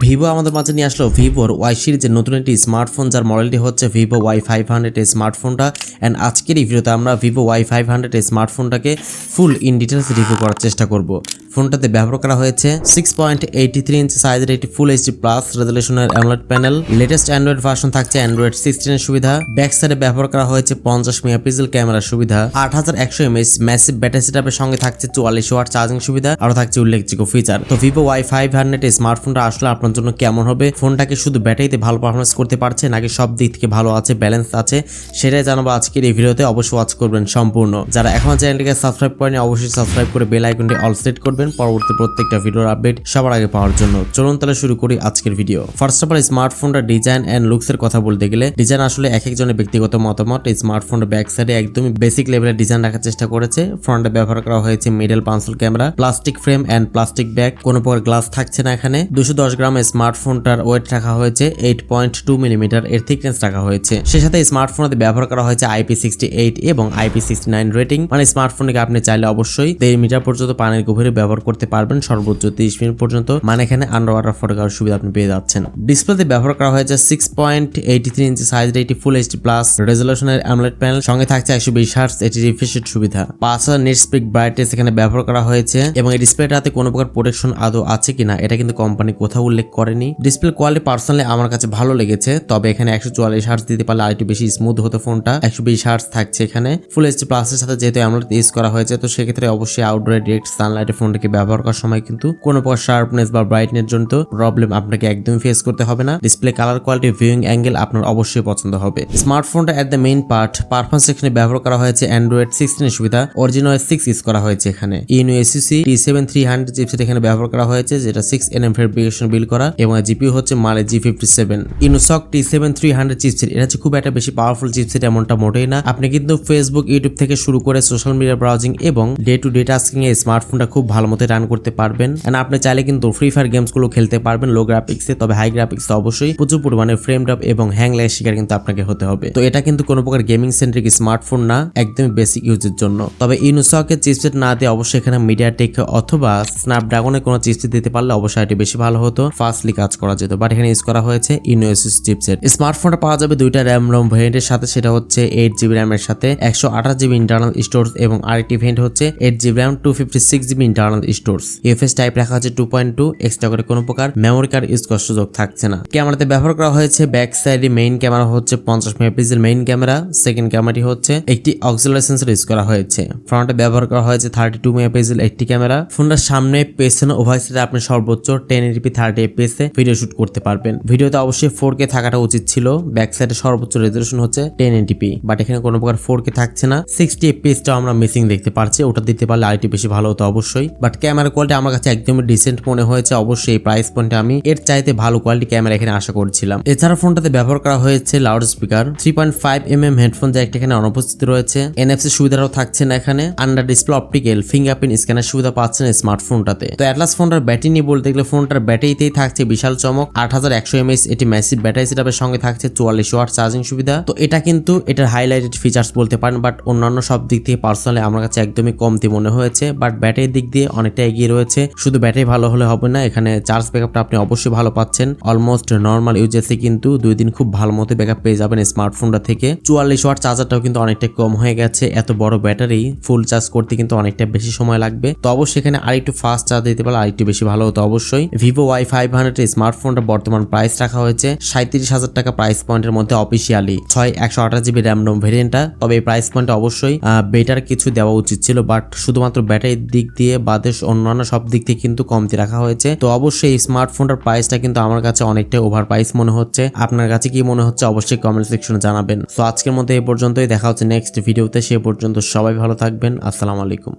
Vivo আমাদের মাঝে নিয়ে আসলো ভিভোর ওয়াই সিরিজের নতুন একটি স্মার্টফোন, যার মডেলটি হচ্ছে ভিভো Y500 এই স্মার্টফোনটা। অ্যান্ড আজকের এই ভিডিওতে আমরা ভিভো Y500 এই স্মার্টফোনটাকে ফুল ইন ডিটেলস রিভিউ করার চেষ্টা করব। ফোনটাতে ব্যবহার করা হয়েছে 6.83 ইঞ্চি সাইজের একটি ফুল এইচডি প্লাস রেজলিউশনের AMOLED panel. Latest Android version থাকছে অ্যান্ড্রয়েড 16 এর সুবিধা। ব্যাক সাইডে ব্যবহার করা হয়েছে 50 মেগাপিক্সেল ক্যামেরার সুবিধা। 8100 mAh ম্যাসিভ ব্যাটারি সেটআপের সঙ্গে থাকছে 44 ওয়াট চার্জিং সুবিধা। আরও থাকছে উল্লেখযোগ্য ফিচার। তো ভিভো Y500 এই স্মার্টফোনটা আসলে আপনার জন্য কেমন হবে, ফোনটাকে শুধু ব্যাটারিতে ভালো পারফরমেন্স করতে পারছে নাকি সব দিক থেকে ভালো আছে, ব্যালেন্স আছে, সেটাই জানাবো আজকের এই ভিডিওতে। অবশ্যই ওয়াচ করবেন সম্পূর্ণ। যারা এখনো চ্যানেলটিকে সাবস্ক্রাইব করেনি অবশ্যই সাবস্ক্রাইব করে বেল আইকনটি অল সেট করবেন পরবর্তী প্রত্যেকটা ভিডিওর আপডেট সবার আগে পাওয়ার জন্য। চলুন তাহলে শুরু করি আজকের ভিডিও। ফার্স্ট অফ অল স্মার্টফোনটা ডিজাইন এন্ড লুকস এর কথা বলতে গেলে ডিজাইন আসলে এক একজনের ব্যক্তিগত মতামত। এই স্মার্টফোনটা ব্যাক সাইডে একদমই বেসিক লেভেলের ডিজাইন রাখার চেষ্টা করেছে। ফ্রন্টে ব্যবহার করা হয়েছে middle punch hole camera, plastic frame and plastic bag, কোনো প্রকার গ্লাস থাকছে না এখানে। 210 গ্রাম স্মার্টফোনটার ওয়েট রাখা হয়েছে 8.2 মিলিমিটার এর থিকনেস রাখা হয়েছে। সে সাথে স্মার্টফোনে ব্যবহার করা হয়েছে IP68 এবং IP69 রেটিং, মানে স্মার্টফোনকে আপনি চাইলে অবশ্যই 1.5 মিটার পর্যন্ত পানির গভীরে ব্যবহার করতে পারবেন, সর্বোচ্চ 30 মিনিট পর্যন্ত, মানে এখানে আন্ডার ওয়াটার ফটো করার সুবিধা আপনি পেয়ে যাচ্ছেন। ডিসপ্লেতে ব্যবহার করা হয়েছে 6.83 ইঞ্চি সাইজের একটি ফুল এইচডি প্লাস রেজলিউশনের অ্যামোলেড প্যানেল, সঙ্গে থাকছে 120 হার্টজ এটি রিফ্রেশ রেট সুবিধা। 5000 নিট স্পিক ব্রাইটনেস এখানে ব্যবহার করা হয়েছে এবং এই ডিসপ্লেটাতে কোনো প্রকার প্রোটেকশন আদৌ আছে কিনা এটা কিন্তু কোম্পানি কোথাও উল্লেখ করেনি। ডিসপ্লে কোয়ালিটি পার্সোনালি আমার কাছে ভালো লেগেছে, তবে এখানে 144 হার্টজ দিতে পারলে আরেকটু বেশি স্মুথ হতো ফোনটা। 120 হার্টজ থাকছে এখানে। ফুল এইচডি প্লাসের সাথে যেহেতু অ্যামোলেড ইউজ করা হয়েছে, তো সেক্ষেত্রে অবশ্যই আউটডোরে ডিরেক্ট সানলাইটে ফোনটাকে ব্যবহার করার সময় কিন্তু কোনো প্রকার শার্পনেস বা ব্রাইটনেস জনিত প্রবলেম আপনাকে একদমই ফেস করতে হবে না। Display colour quality, viewing angle আপনার অবশ্যই পছন্দ হবে। স্মার্টফোনটা at the main part performance সেকশনে ব্যবহার করা হয়েছে অ্যান্ড্রয়েড 16 এর সুবিধা। অরিজিনাল 6 ইউজ করা হয়েছে এখানে। ENUSUC T7300 চিপসেট এখানে ব্যবহার করা হয়েছে, যেটা 6nm ফেব্রিকেশন বিল্ড করা, এবং জিপিইউ হচ্ছে মালে G57। ইনোসক T7300 চিপসেট এটা হচ্ছে খুব একটা বেশি পাওয়ারফুল চিপসেট এমনটা মোটেই না। আপনি কিন্তু ফেসবুক, ইউটিউব থেকে শুরু করে সোশ্যাল মিডিয়া ব্রাউজিং এবং ডে টু ডে টাস্কিং এ স্মার্টফোনটা খুব ভালো মতো রান করতে পারবেন। এন্ড আপনি চাইলে কিন্তু ফ্রি ফায়ার গেমস গুলো খেলতে পারবেন লো গ্রাফিক্সে, তবে হাই গ্রাফিক্সে অবশ্যই প্রচুর পরিমাণে ফ্রেম ড্রপ এবং হ্যাং ল্যাগ শিকার কিন্তু আপনাকে হতে হবে। তো এটা কিন্তু কোনো প্রকার গেমিং সেন্ট্রিক স্মার্টফোন না, একদমই বেসিক ইউজের জন্য। তবে ইনোসকের চিপসেট না দিয়ে অবশ্যই এখানে মিডিয়াটেক অথবা স্ন্যাপড্রাগনের কোনো চিপসেট দিতে পারলে অবশ্যই এটি বেশি ভালো হতো, ফাস্টলি কাজ করা যেত। বাট এখানে ইউজ করা হয়েছে ENUSUC চিপসেট। স্মার্টফোনটা পাওয়া যাবে দুইটা র্যাম রম ভেরিয়েন্টের সাথে, সেটা হচ্ছে 8GB র্যামের সাথে 128GB ইন্টারনাল স্টোরেজ, এবং আরেকটি ভেরিয়েন্ট হচ্ছে 8GB RAM 256GB internal storage. UFS type রাখা হচ্ছে 2.2, এক্সট্রা করে কোনো প্রকার মেমোরি কার্ড ইউজ করার সুযোগ থাকছে না। ক্যামেরাতে ব্যবহার করা হয়েছে ব্যাক সাইডে মেইন ক্যামেরা হচ্ছে 50 মেগাপিক্সেল মেইন ক্যামেরা। সেকেন্ড ক্যামেরাটি হচ্ছে একটি অক্সিলারি সেন্সর ইউজ করা হয়েছে। ফ্রন্টে ব্যবহার করা হয়েছে 32 মেগাপিক্সেল একটি ক্যামেরা। ফোনটার সামনে পেছনে উভয় সাইডে আপনি সর্বোচ্চ 1080p 30fps এ ভিডিও শুট করতে পারবেন। ভিডিওতে অবশ্যই 4K থাকাটা উচিত ছিল। ব্যাক সাইডে সর্বোচ্চ রেজলিউশন হচ্ছে 1080p, বাট এখানে কোনো প্রকার 4K থাকছে না। 60fps টাও আমরা মিসিং দেখতে পাচ্ছি, ওটা দিতে পারলে আরেকটু বেশি ভালো হতো অবশ্যই। বাট ক্যামেরা কোয়ালিটি আমার কাছে একদমই ডিসেন্ট মনে হয়েছে। অবশ্যই এই প্রাইস পয়েন্টে আমি এর চাইতে ভালো কোয়ালিটি ক্যামেরা এখানে আশা করছিলাম। এছাড়া ফোনটাতে ব্যবহার করা হয়েছে loud speaker, 3.5mm headphone Jack এখানে অনুপস্থিত রয়েছে। NFC সুবিধাটাও থাকছে না এখানে। Under display optical fingerprint scanner সুবিধা পাচ্ছেন স্মার্টফোনটাতে। তো অ্যাটলাস ফোনটার ব্যাটারি নিয়ে বলতে গেলে ফোনটার ব্যাটারিতেই থাকছে বিশাল চমক। 8100 mAh এটি ম্যাসিভ ব্যাটারি সেটআপের সঙ্গে থাকছে 44 ওয়াট চার্জিং সুবিধা। তো এটা কিন্তু এটার হাইলাইটেড ফিচার্স বলতে পারেন, বাট অন্যান্য সব দিক থেকে পার্সোনালি আমার কাছে একদমই কমতি মনে হয়েছে। বাট ব্যাটারির দিক দিয়ে অনেকটা এগিয়ে রয়েছে। শুধু ব্যাটারি ভালো হলে হবে না, এখানে চার্জ ব্যাকআপটা আপনি অবশ্যই ভালো পাচ্ছেন। অলমোস্ট নর্মাল ইউজেসে কিন্তু 2 দিন খুব ভালো মতো ব্যাকআপ পেয়ে যাবেন স্মার্টফোনটা থেকে। 44 ওয়াট চার্জারটাও কিন্তু অনেকটা কম হয়ে গেছে। এত বড় ব্যাটারি ফুল চার্জ করতে কিন্তু অনেকটা বেশি সময় লাগবে। তো অবশ্যই এখানে আরেকটু ফাস্ট চার্জ দিতে পারলে আরেকটু বেশি ভালো হতো অবশ্যই। ভিভো Y500 স্মার্টফোনটা বর্তমান প্রাইস রাখা হয়েছে 37,000 টাকা প্রাইস পয়েন্টের মধ্যে অফিসিয়ালি। 128GB RAM ROM ভেরিয়েন্টটা। তবে এই প্রাইস পয়েন্টে অবশ্যই বেটার কিছু দেওয়া উচিত ছিল, বাট শুধুমাত্র ব্যাটারির দিক দিয়ে বাদে অন্যান্য সব দিক থেকে কিন্তু কমতি রাখা হয়েছে। তো অবশ্যই এই স্মার্টফোনটার প্রাইসটা কিন্তু আমার কাছে অনেকটা ওভার প্রাইস মনে হচ্ছে। আপনার কাছে কি মনে হচ্ছে অবশ্যই কমেন্ট সেকশনে জানাবেন। তো আজকের মধ্যে এই পর্যন্তই, দেখা হচ্ছে নেক্সট ভিডিওতে। সে পর্যন্ত সবাই ভালো থাকবেন। আসসালামু আলাইকুম।